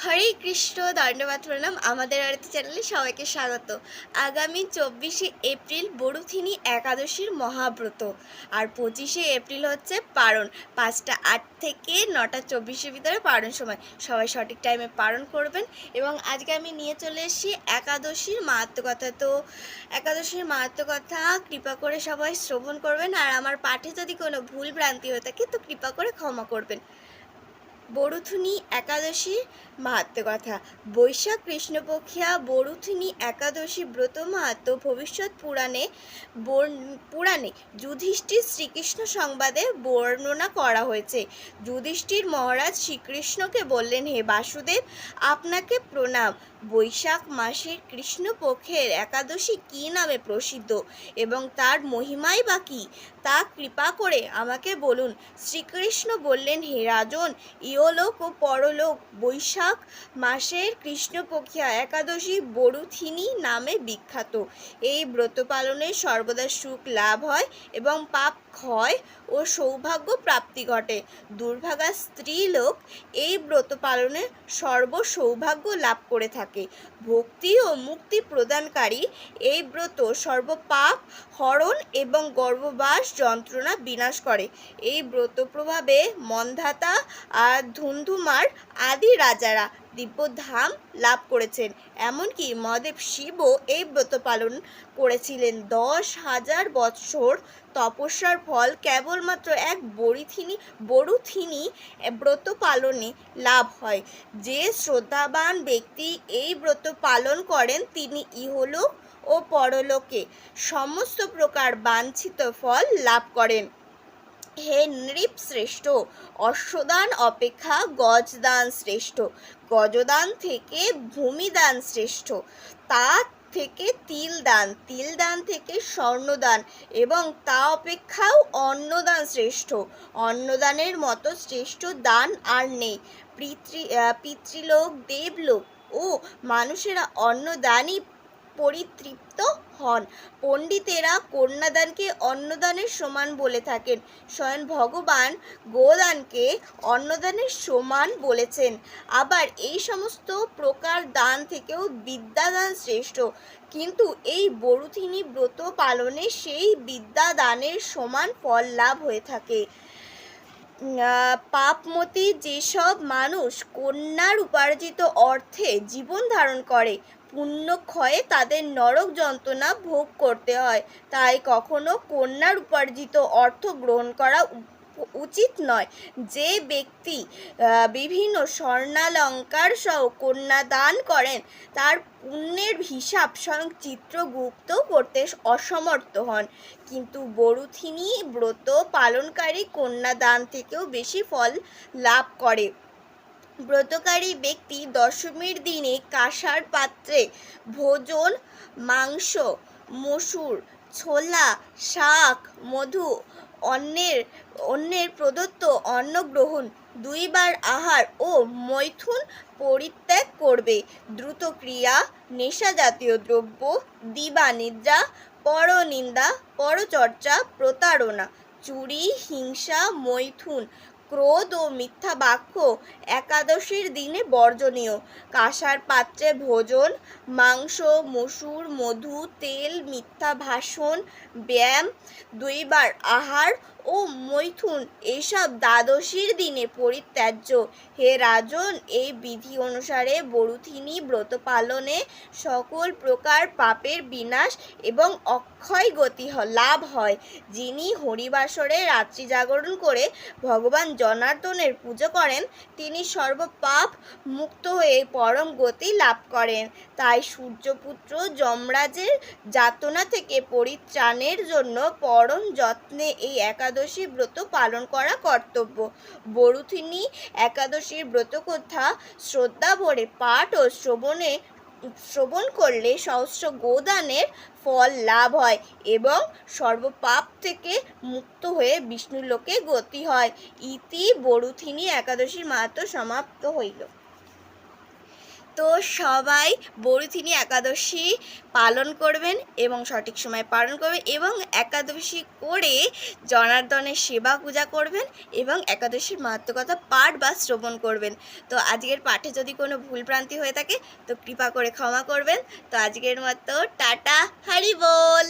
হরে কৃষ্ণ, দণ্ডবাদ প্রণাম। আমাদের আরতি চ্যানেলে সবাইকে স্বাগত। আগামী 24শে এপ্রিল বড়ুথিনী একাদশীর মহাব্রত, আর 25শে এপ্রিল হচ্ছে পারণ। 5টা 8 থেকে 9টা 24-এর ভিতরে পারণ সময়। সবাই সঠিক টাইমে পারণ করবেন। এবং আজকে আমি নিয়ে চলে এসেছি একাদশীর মাহাত্ম্যকথা। তো একাদশীর মাহাত্ম্যকথা কৃপা করে সবাই শ্রবণ করবেন, আর আমার পাঠে যদি কোনো ভুল ভ্রান্তি হয়ে থাকে তো কৃপা করে ক্ষমা করবেন। বড়ুথুনী একাদশীর মাহাত্ম্যকথা। বৈশাখ কৃষ্ণপক্ষিয়া বড়ুথুনী একাদশী ব্রত মাহাত্ম্য ভবিষ্যৎ পুরাণে যুধিষ্ঠির শ্রীকৃষ্ণ সংবাদে বর্ণনা করা হয়েছে। যুধিষ্ঠির মহারাজ শ্রীকৃষ্ণকে বললেন, হে বাসুদেব, আপনাকে প্রণাম। বৈশাখ মাসের কৃষ্ণপক্ষের একাদশী কী নামে প্রসিদ্ধ এবং তার মহিমাই বা কী, তা কৃপা করে আমাকে বলুন। শ্রীকৃষ্ণ বললেন, হে রাজন, ইহলোক ও পরলোক বৈশাখ মাসের কৃষ্ণপক্ষিয়া একাদশী বড়ুথিনী নামে বিখ্যাত। এই ব্রত পালনে সর্বদা সুখ লাভ হয় এবং পাপ ক্ষয় ও সৌভাগ্য প্রাপ্তি ঘটে। দুর্ভাগা স্ত্রীলোক এই ব্রত পালনে সর্বসৌভাগ্য লাভ করে থাকে। ভক্তি ও মুক্তি প্রদানকারী এই ব্রত সর্বপাপ হরণ এবং গর্ভবাস যন্ত্রণা বিনাশ করে। এই ব্রত প্রভাবে মন্ধাতা আর ধুন্ধুমার আদি রাজারা দিব্যধাম লাভ করেছেন। এমনকি মহাদেব শিবও এই ব্রত পালন করেছিলেন। 10,000 বৎসর তপস্যার ফল কেবলমাত্র এক বড়ুথিনী ব্রত পালনে লাভ হয়। যে শ্রদ্ধাবান ব্যক্তি এই ব্রত পালন করেন তিনি ইহলোক ও পরলোকে সমস্ত প্রকার বাঞ্ছিত ফল লাভ করেন। হে নৃপ শ্রেষ্ঠ, অশ্বদান অপেক্ষা গজদান শ্রেষ্ঠ। গজদান থেকে ভূমিদান শ্রেষ্ঠ, তা থেকে তিলদান থেকে স্বর্ণদান, এবং তা অপেক্ষাও অন্নদান শ্রেষ্ঠ। অন্নদানের মতো শ্রেষ্ঠ দান আর নেই। পিতৃলোক, দেবলোক ও মানুষেরা অন্নদানই পরিতৃপ্ত হন। পণ্ডিতেরা কন্যাদানকে অন্নদানের সমান বলে থাকেন। স্বয়ং ভগবান গোদানকে অন্নদানের সমান বলেছেন। আবার এই সমস্ত প্রকার দান থেকেও বিদ্যাদান শ্রেষ্ঠ, কিন্তু এই বড়ুথিনী ব্রত পালনে সেই বিদ্যাদানের সমান ফল লাভ হয়ে থাকে। পাপমতী যেসব মানুষ কন্যার উপার্জিত অর্থে জীবন ধারণ করে, পুণ্যক্ষয়ে তাদের নরক যন্ত্রণা ভোগ করতে হয়। তাই কখনো কন্যার উপার্জিত অর্থ গ্রহণ করা উচিত নয়। যে ব্যক্তি বিভিন্ন স্বর্ণালঙ্কার সহ কন্যা দান করেন তার পুণ্যের হিসাব স্বয়ং চিত্রগুপ্ত করতে অসমর্থ হন, কিন্তু বড়ুথিনী ব্রত পালনকারী কন্যা দান থেকেও বেশি ফল লাভ করে। ব্রতকারী ব্যক্তি দশমীর দিনে কাঁসার পাত্রে ভোজন, মাংস, মসুর, ছোলা, শাক, মধু, অন্যের প্রদত্ত অন্ন গ্রহণ, 2 বার আহার ও মৈথুন পরিত্যাগ করবে। দ্রুত ক্রিয়া, নেশাজাতীয় দ্রব্য, দিবানিদ্রা, পরনিন্দা, পরচর্চা, প্রতারণা, চুরি, হিংসা, মৈথুন, ক্রোধ ও মিথ্যা বাক্য একাদশীর দিনে বর্জনীয়। কাঁসার পাত্রে ভোজন, মাংস, মসুর, মধু, তেল, মিথ্যা ভাষণ, ব্যায়াম, 2 বার আহার ও মৈথুন এসব দ্বাদশীর দিনে পরিত্যাজ্য। হে রাজন, এই বিধি অনুসারে বড়ুথিনী ব্রত পালনে সকল প্রকার পাপের বিনাশ এবং অক্ষয় গতি লাভ হয়। যিনি হরিবাসরে রাত্রি জাগরণ করে ভগবান জনার্দনের পুজো করেন তিনি সর্বপাপ মুক্ত হয়ে পরম গতি লাভ করেন। তাই সূর্যপুত্র যমরাজের যাতনা থেকে পরিত্রাণের জন্য পরম যত্নে এই একাদশী ব্রত পালন করা কর্তব্য। বড়ুথিনী একাদশীর ব্রতকথা শ্রদ্ধা ভরে পাঠ ও শ্রবণ করলে সহস্র গোদানের ফল লাভ হয় এবং সর্বপাপ থেকে মুক্ত হয়ে বিষ্ণুলোকে গতি হয়। ইতি বড়ুথিনী একাদশীর মাহাত্ম্য সমাপ্ত হইল। তো সবাই বরুথিনী একাদশী পালন করবেন এবং সঠিক সময় পালন করবেন এবং একাদশী করে জনার্দনের সেবা পূজা করবেন এবং একাদশীর মাহাত্ম্যকথা পাঠ বা শ্রবণ করবেন। তো আজকের পাঠে যদি কোনো ভুলভ্রান্তি হয়ে থাকে তো কৃপা করে ক্ষমা করবেন। তো আজকের মতো টাটা, হরি বল।